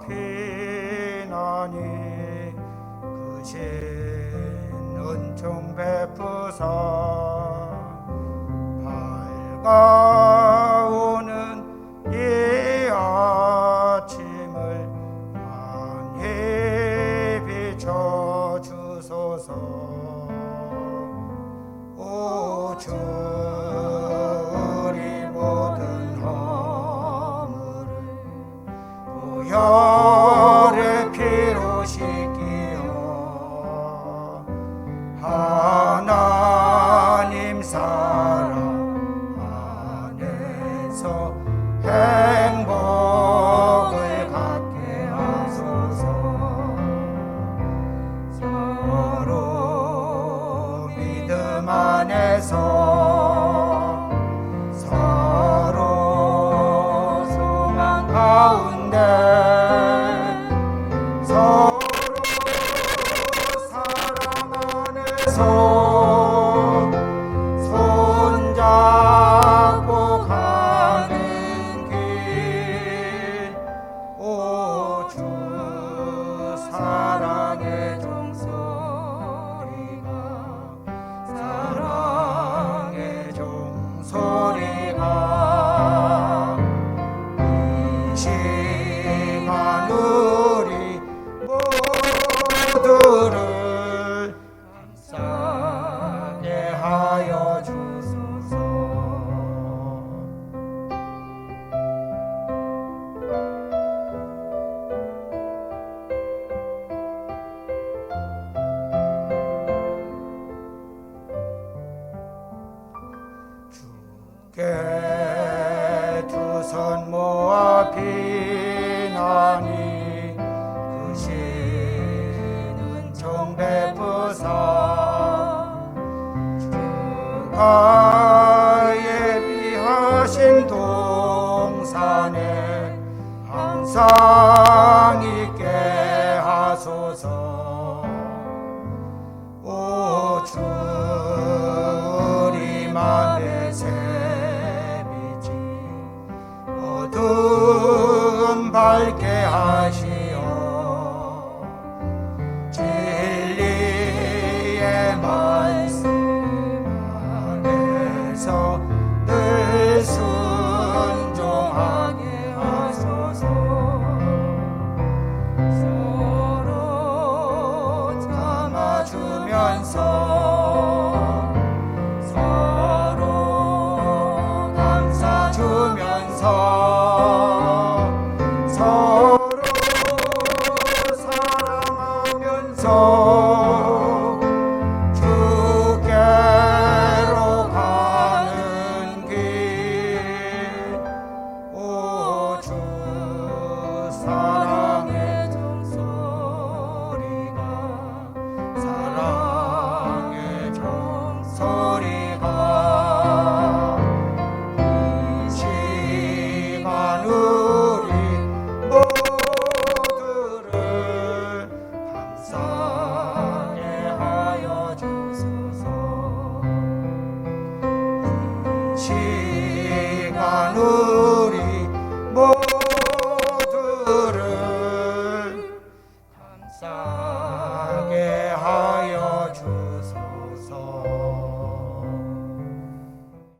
피나니 크신 은총 베푸사 밝아오는 이 아침을 환히 비춰주소서. 오 주 우리 모든 허물을 보혈의 피로 씻기어 하나님 사랑 안에서 행복을 갖게 하소서. 서로 믿음 안에서 서로 소망 가운데 서로 사랑 안에서 손잡고 가는 길. 오 주 사랑의 종소리가 사랑의 종소리가 이 시간 우리 모두를 감싸게 하여 주소서. 주께 두 손 모아 비나니 크신 은총 베푸사 주가 예비하신 동산에 항상 있게 하소서. 오 주 우리 맘의 새빛이 어두움 밝게 하시어 진리의 말씀 안에서 늘 순종하게 하소서. 서로 참아주면서 서로 감싸주면서 서로 사랑하면서 주께로 가는 길. 오 주 사랑의 종소리가 사랑의 종소리가 이 시간 우리 모두를 감싸게 하여 주소서. 이 시간 우리 모두를 감싸게 하여